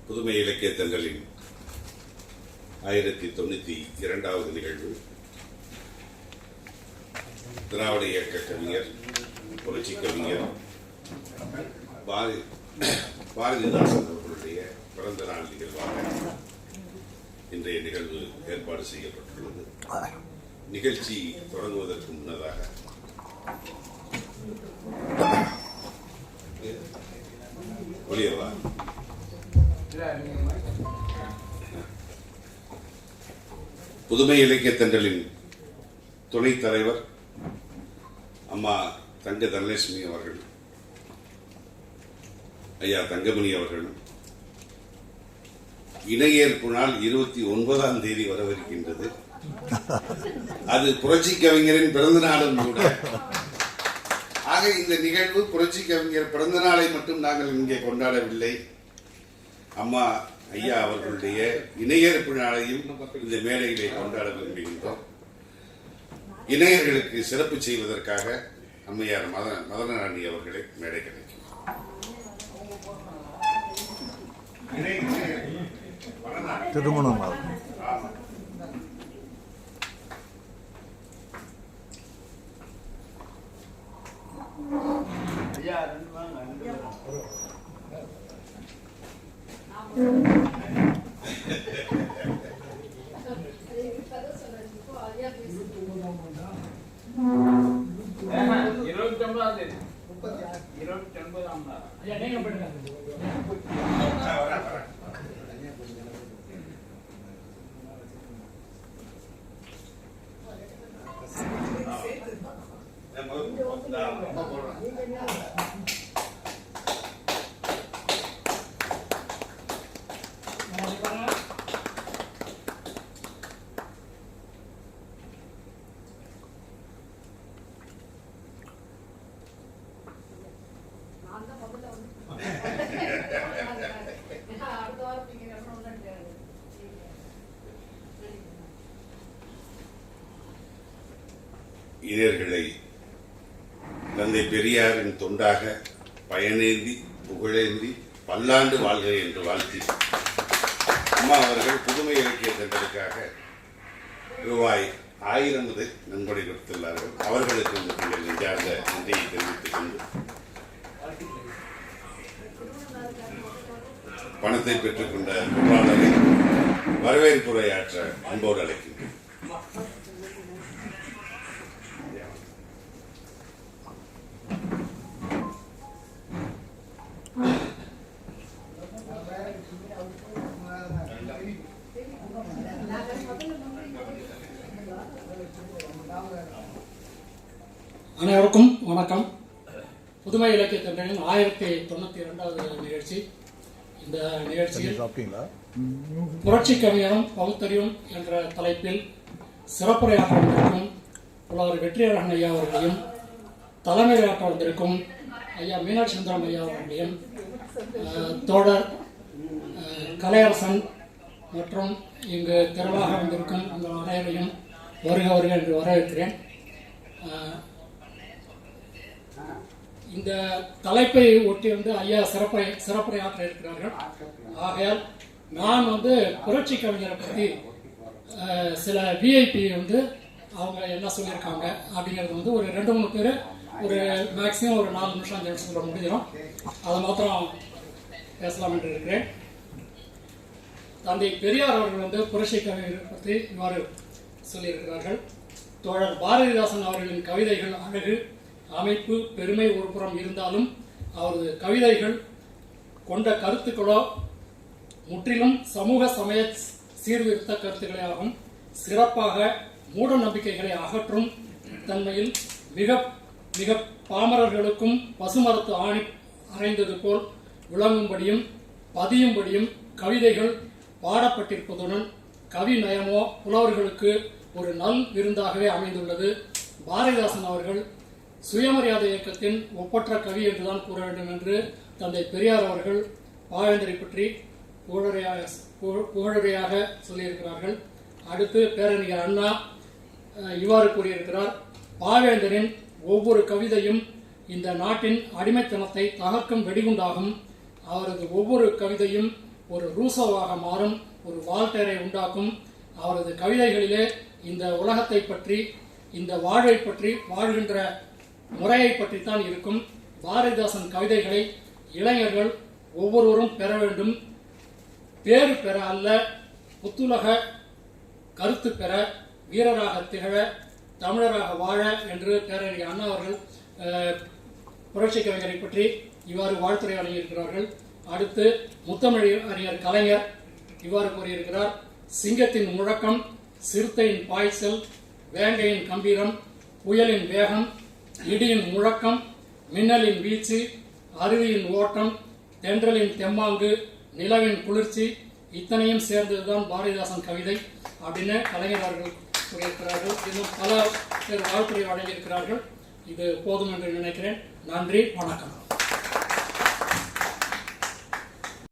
புதுமை இலக்கிய தங்களின் 1092வது நிகழ்வு திராவிட இயக்க கவிஞர், புரட்சி கவிஞர் பாரதிதாசன் அவர்களுடைய பிறந்த நாள் நிகழ்வாக இன்றைய நிகழ்வு ஏற்பாடு செய்யப்பட்டுள்ளது. நிகழ்ச்சி தொடங்குவதற்கு முன்னதாக ஒளியவா புதுமை இலக்கிய தண்டலின் துணைத் தலைவர் அம்மா தங்க தனலட்சுமி அவர்கள், ஐயா தங்கமணி அவர்களும், இணையேற்பு நாள் 29ஆம் தேதி வரவிருக்கின்றது. அது புரட்சி கவிஞரின் பிறந்த நாளும் கூட. ஆக இந்த நிகழ்வு புரட்சி கவிஞர் பிறந்த நாளை மட்டும் நாங்கள் இங்கே கொண்டாடவில்லை, அம்மா ஐயா அவர்களுடைய இணையேற்பு நாளையும் இந்த மேடையிலே கொண்டாட விரும்புகின்றோம். இணையர்களுக்கு சிறப்பு செய்வதற்காக அம்மையார் மதனராணி அவர்களை மேடை கிடைக்கும். திருமணம் இளைஞர்களை தந்தை பெரியாரின் தொண்டாக பயனேந்தி புகழேந்தி பல்லாண்டு வாழ்க என்று வாழ்த்தி அம்மா அவர்கள் புதுமை இலக்கிய தண்டலுக்காக ரூபாய் 1000 நன்கொடை கொடுத்துள்ளார்கள். அவர்களுக்கு நீங்கள் நெஞ்சார்ந்த நன்றியை தெரிவித்துக் கொண்டு பணத்தை பெற்றுக்கொண்ட பொருளாளரை வரவேற்புரையாற்ற அன்போடு அழைக்கின்றேன். அனைவருக்கும் வணக்கம். புதுமை இலக்கிய தண்டலின் 1092வது நிகழ்ச்சி. இந்த நிகழ்ச்சியில் புரட்சி கவிஞரும் பகுத்தறிவும் என்ற தலைப்பில் சிறப்புரையாற்ற வந்திருக்கும் புலவர் வெற்றியரகன் ஐயா அவர்களையும், தலைமையாற்ற வந்திருக்கும் ஐயா மீனாட்சி சுந்தரம் ஐயா அவர்களையும், தோழர் கலையரசன் மற்றும் இங்கு திரளாக வந்திருக்கும் உங்கள் அனைவரையும் வருக வருக என்று வரவேற்கிறேன். இந்த தலைப்பை ஒட்டி ஐயா சிறப்புரையாற்ற இருக்கிறார்கள். ஆகையால் நான் புரட்சி கவிஞரை பற்றி சில விஐபி அவங்க என்ன சொல்லியிருக்காங்க அப்படிங்கிறது ஒரு 2-3 பேர் ஒரு மேக்சிமம் ஒரு 4 நிமிஷம் 5 நிமிஷம் சொல்ல முடியும். அதை மாத்திரம் பேசலாம் என்று இருக்கிறேன். தந்தை பெரியார் அவர்கள் புரட்சி கவிஞரை பற்றி இவ்வாறு சொல்லியிருக்கிறார்கள். தோழர் பாரதிதாசன் அவர்களின் கவிதைகள் அழகு, அமைப்பு, பெருமை ஒரு புறம் இருந்தாலும் அவரது கவிதைகள் கொண்ட கருத்துக்களோ முற்றிலும் சமூக சமய சீர்திருத்த கருத்துக்களே ஆகும். சிறப்பாக மூட நம்பிக்கைகளை அகற்றும் தன்மையில் மிக மிக பாமரர்களுக்கும் பசுமரத்து ஆணி அறைந்தது போல் விளங்கும்படியும் பதியும்படியும் கவிதைகள் பாடப்பட்டிருப்பதுடன் கவி நயமோ புலவர்களுக்கு ஒரு நல் விருந்தாகவே அமைந்துள்ளது. பாரதிதாசன் அவர்கள் சுயமரியாதை இயக்கத்தின் ஒப்பற்ற கவி என்றுதான் கூற வேண்டும் என்று தந்தை பெரியார் அவர்கள் பாவேந்தரை பற்றி புகழுரையாக சொல்லியிருக்கிறார்கள். அடுத்து பேரறிஞர் அண்ணா இவ்வாறு கூறியிருக்கிறார். பாவேந்தரின் ஒவ்வொரு கவிதையும் இந்த நாட்டின் அடிமைத்தனத்தை தகர்க்கும் வெடிகுண்டாகும். அவரது ஒவ்வொரு கவிதையும் ஒரு ரூசோவாக மாறும், ஒரு வால்டேரை உண்டாக்கும். அவரது கவிதைகளிலே இந்த உலகத்தை பற்றி, இந்த வாழ்வை பற்றி, வாழ்கின்ற முறையை பற்றித்தான் இருக்கும். பாரதிதாசன் கவிதைகளை இளைஞர்கள் ஒவ்வொருவரும் பெற வேண்டும். பேறு பெற அல்ல, புத்துலக கருத்து பெற, வீரராக திகழ, தமிழராக வாழ என்று பேரறிஞர் அண்ணா அவர்கள் புரட்சி கவிஞரை பற்றி இவ்வாறு வாழ்த்துரை வழங்கியிருக்கிறார்கள். அடுத்து முத்தமிழ் அறிஞர் கலைஞர் இவ்வாறு கூறியிருக்கிறார். சிங்கத்தின் முழக்கம், சிறுத்தையின் பாய்ச்சல், வேங்கையின் கம்பீரம், புயலின் வேகம், இடியின் முழக்கம், மின்னலின் வீச்சு, அருவியின் ஓட்டம், தென்றலின் தெம்மாங்கு, நிலவின் குளிர்ச்சி, இத்தனையும் சேர்ந்ததுதான் பாரதிதாசன் கவிதை அப்படின்னு கலைஞர் அவர்கள் கூறியிருக்கிறார்கள். இன்னும் பல பேர் வாழ்த்துறை வழங்கியிருக்கிறார்கள். இது போதும் என்று நினைக்கிறேன். நன்றி, வணக்கம்.